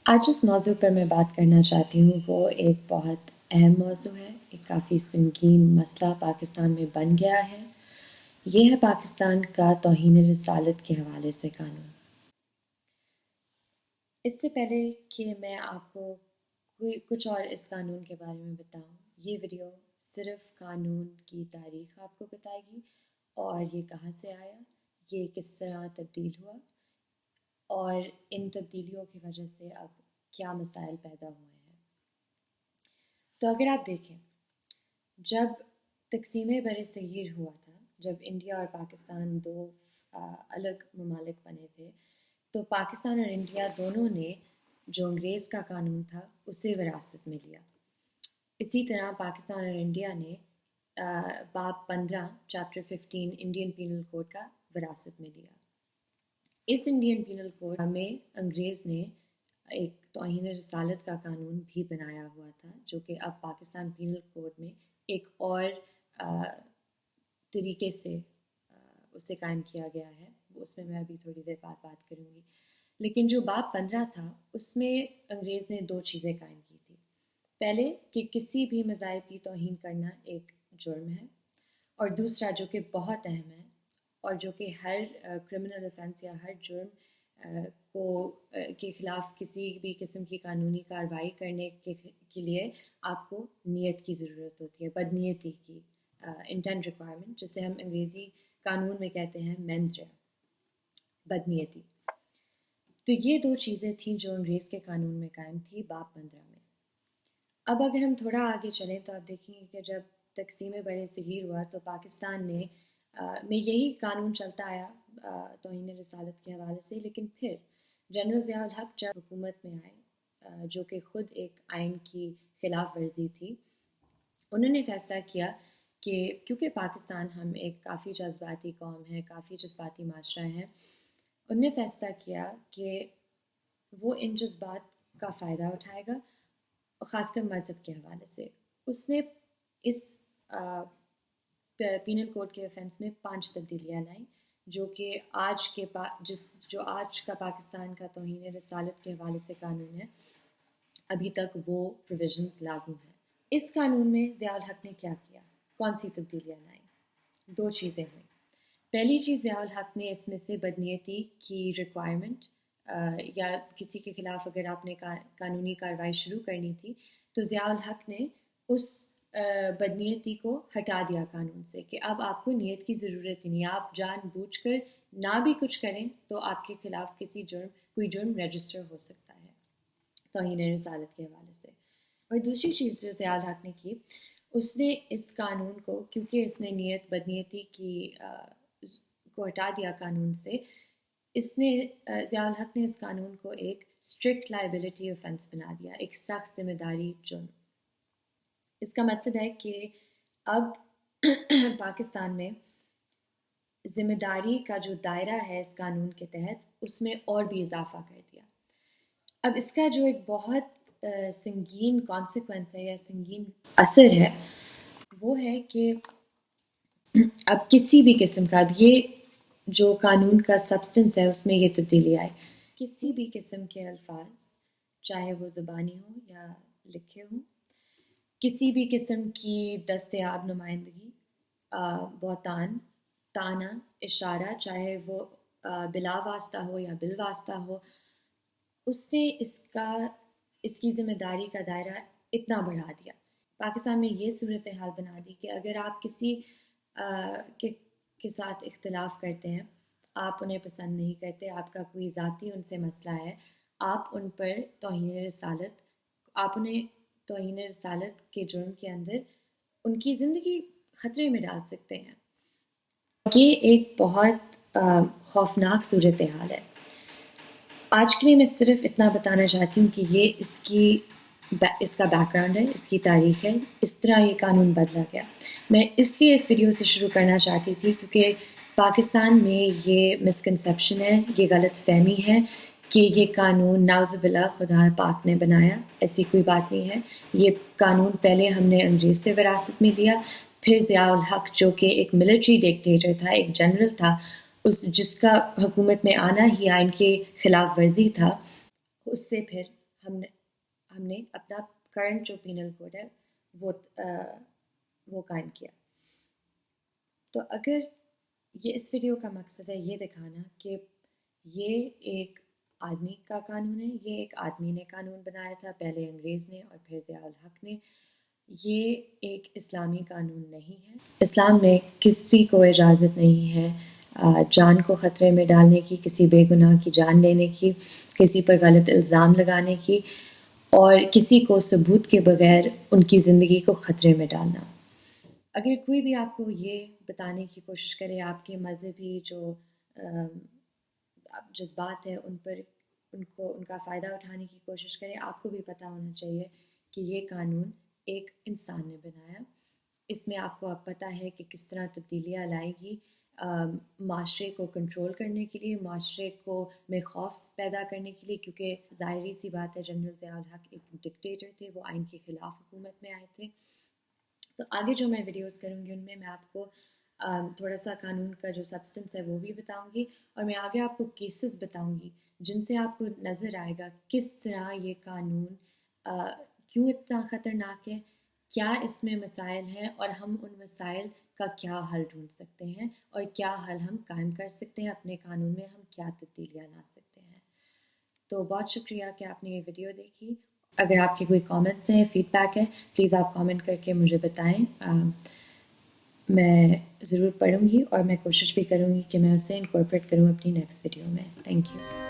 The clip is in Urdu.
آج جس موضوع پر میں بات کرنا چاہتی ہوں وہ ایک بہت اہم موضوع ہے، ایک کافی سنگین مسئلہ پاکستان میں بن گیا ہے۔ یہ ہے پاکستان کا توہین رسالت کے حوالے سے قانون۔ اس سے پہلے کہ میں آپ کو کچھ اور اس قانون کے بارے میں بتاؤں، یہ ویڈیو صرف قانون کی تاریخ آپ کو بتائے گی اور یہ کہاں سے آیا، یہ کس طرح تبدیل ہوا اور ان تبدیلیوں کی وجہ سے اب کیا مسائل پیدا ہوئے ہیں۔ تو اگر آپ دیکھیں، جب تقسیم بر صغیر ہوا تھا، جب انڈیا اور پاکستان دو الگ ممالک بنے تھے، تو پاکستان اور انڈیا دونوں نے جو انگریز کا قانون تھا اسے وراثت میں لیا۔ اسی طرح پاکستان اور انڈیا نے باب 15 چیپٹر 15 انڈین پینل کوڈ کا وراثت میں لیا۔ اس انڈین پینل کوڈ میں انگریز نے ایک توہین رسالت کا قانون بھی بنایا ہوا تھا، جو کہ اب پاکستان پینل کوڈ میں ایک اور طریقے سے اسے قائم کیا گیا ہے، اس میں ابھی تھوڑی دیر بعد بات کروں گی۔ لیکن جو باب 15 تھا اس میں انگریز نے دو چیزیں قائم کی تھی۔ پہلے کہ کسی بھی مذاہب کی توہین کرنا ایک جرم ہے، اور دوسرا جو کہ بہت اہم ہے اور جو کہ ہر کرمنل افینس یا ہر جرم کے خلاف کسی بھی قسم کی قانونی کارروائی کرنے کے لیے آپ کو نیت کی ضرورت ہوتی ہے، بدنیتی کی، انٹینٹ ریکوائرمنٹ، جسے ہم انگریزی قانون میں کہتے ہیں مینز رے، بدنیتی۔ تو یہ دو چیزیں تھیں جو انگریز کے قانون میں قائم تھی باب 15 میں۔ اب اگر ہم تھوڑا آگے چلیں تو آپ دیکھیں گے کہ جب تقسیم بر صغیر ہوا تو پاکستان میں یہی قانون چلتا آیا توہین رسالت کے حوالے سے، لیکن پھر جنرل ضیاء الحق جب حکومت میں آئے، جو کہ خود ایک آئین کی خلاف ورزی تھی، انہوں نے فیصلہ کیا کہ کیونکہ پاکستان ہم ایک کافی جذباتی قوم ہے، کافی جذباتی معاشرہ ہے، انہوں نے فیصلہ کیا کہ وہ ان جذبات کا فائدہ اٹھائے گا، خاص کر مذہب کے حوالے سے۔ اس نے اس پینل کوڈ کے آفینس میں 5 تبدیلیاں لائیں، جو کہ جو آج کا پاکستان کا توہین رسالت کے حوالے سے قانون ہے، ابھی تک وہ پروویژنز لاگو ہیں۔ اس قانون میں ضیاء الحق نے کیا کیا؟ کون سی تبدیلیاں لائیں؟ دو چیزیں ہوئیں۔ پہلی چیز، ضیاء الحق نے اس میں سے بدنیتی کی ریکوائرمنٹ یا کسی کے خلاف اگر آپ نے قانونی کارروائی شروع کرنی تھی تو ضیاء الحق نے اس بدنیتی کو ہٹا دیا قانون سے، کہ اب آپ کو نیت کی ضرورت ہی نہیں، آپ جان بوجھ کر نہ بھی کچھ کریں تو آپ کے خلاف کوئی جرم رجسٹر ہو سکتا ہے توہین رسالت کے حوالے سے۔ اور دوسری چیز جو ضیاء الحق نے کی، اس نے اس قانون کو، کیونکہ اس نے بدنیتی کو ہٹا دیا قانون سے، ضیاء الحق نے اس قانون کو ایک اسٹرکٹ لائبلٹی آفینس بنا دیا، ایک سخت ذمہ داری جرم۔ اس کا مطلب ہے کہ اب پاکستان میں ذمہ داری کا جو دائرہ ہے اس قانون کے تحت، اس میں اور بھی اضافہ کر دیا۔ اب اس کا جو ایک بہت سنگین کانسیکوینس ہے یا سنگین اثر ہے، وہ ہے کہ اب کسی بھی قسم کا، اب یہ جو قانون کا سبسٹنس ہے اس میں یہ تبدیلی آئے، کسی بھی قسم کے الفاظ، چاہے وہ زبانی ہوں یا لکھے ہوں، کسی بھی قسم کی دستیاب نمائندگی، بہتان، طعنہ، اشارہ، چاہے وہ بلا واسطہ ہو یا بالواسطہ ہو، اس نے اس کی ذمہ داری کا دائرہ اتنا بڑھا دیا۔ پاکستان میں یہ صورتحال بنا دی کہ اگر آپ کسی کے ساتھ اختلاف کرتے ہیں، آپ انہیں پسند نہیں کرتے، آپ کا کوئی ذاتی ان سے مسئلہ ہے، آپ ان پر انہیں توہین رسالت کے جرم کے اندر ان کی زندگی خطرے میں ڈال سکتے ہیں۔ یہ ایک بہت خوفناک صورتحال ہے۔ آج کے لیے میں صرف اتنا بتانا چاہتی ہوں کہ یہ اس کا بیک گراؤنڈ ہے، اس کی تاریخ ہے، اس طرح یہ قانون بدلا گیا۔ میں اس لیے اس ویڈیو سے شروع کرنا چاہتی تھی کیونکہ پاکستان میں یہ مسکنسیپشن ہے، یہ غلط فہمی ہے کہ یہ قانون نعوذ باللہ خدا پاک نے بنایا، ایسی کوئی بات نہیں ہے۔ یہ قانون پہلے ہم نے انگریز سے وراثت میں لیا، پھر ضیاء الحق جو کہ ایک ملٹری ڈکٹیٹر تھا، ایک جنرل تھا، جس کا حکومت میں آنا ہی آئین کے خلاف ورزی تھا، اس سے پھر ہم نے اپنا کرنٹ جو پینل کوڈ ہے وہ قائم کیا. تو اگر اس ویڈیو کا مقصد ہے یہ دکھانا کہ یہ ایک آدمی کا قانون ہے، یہ ایک آدمی نے قانون بنایا تھا، پہلے انگریز نے اور پھر ضیاء الحق نے، یہ ایک اسلامی قانون نہیں ہے. اسلام میں کسی کو اجازت نہیں ہے جان کو خطرے میں ڈالنے کی، کسی بے گناہ کی جان لینے کی، کسی پر غلط الزام لگانے کی، اور کسی کو ثبوت کے بغیر ان کی زندگی کو خطرے میں ڈالنا. اگر کوئی بھی آپ کو یہ بتانے کی کوشش کرے، آپ کے مذہبی جو جذبات ہیں ان کا فائدہ اٹھانے کی کوشش کرے، آپ کو بھی پتہ ہونا چاہیے کہ یہ قانون ایک انسان نے بنایا. اس میں آپ کو اب پتہ ہے کہ کس طرح تبدیلیاں لائے گی معاشرے کو کنٹرول کرنے کے لیے، معاشرے میں خوف پیدا کرنے کے لیے، کیونکہ ظاہری سی بات ہے جنرل ضیاء الحق ایک ڈکٹیٹر تھے، وہ آئین کے خلاف حکومت میں آئے تھے. تو آگے جو میں ویڈیوز کروں گی ان میں آپ کو تھوڑا سا قانون کا جو سبسٹنس ہے وہ بھی بتاؤں گی، اور میں آگے آپ کو کیسز بتاؤں گی جن سے آپ کو نظر آئے گا کس طرح یہ قانون کیوں اتنا خطرناک ہے، کیا اس میں مسائل ہیں، اور ہم ان مسائل کا کیا حل ڈھونڈ سکتے ہیں، اور کیا حل ہم قائم کر سکتے ہیں اپنے قانون میں، ہم کیا تبدیلیاں لا سکتے ہیں. تو بہت شکریہ کہ آپ نے یہ ویڈیو دیکھی. اگر آپ کے کوئی کامنٹس ہیں، فیڈ بیک ہے، پلیز آپ کامنٹ کر کے مجھے بتائیں. میں ضرور پڑھوں گی اور میں کوشش بھی کروں گی کہ میں اسے انکارپوریٹ کروں اپنی نیکسٹ ویڈیو میں. Thank you.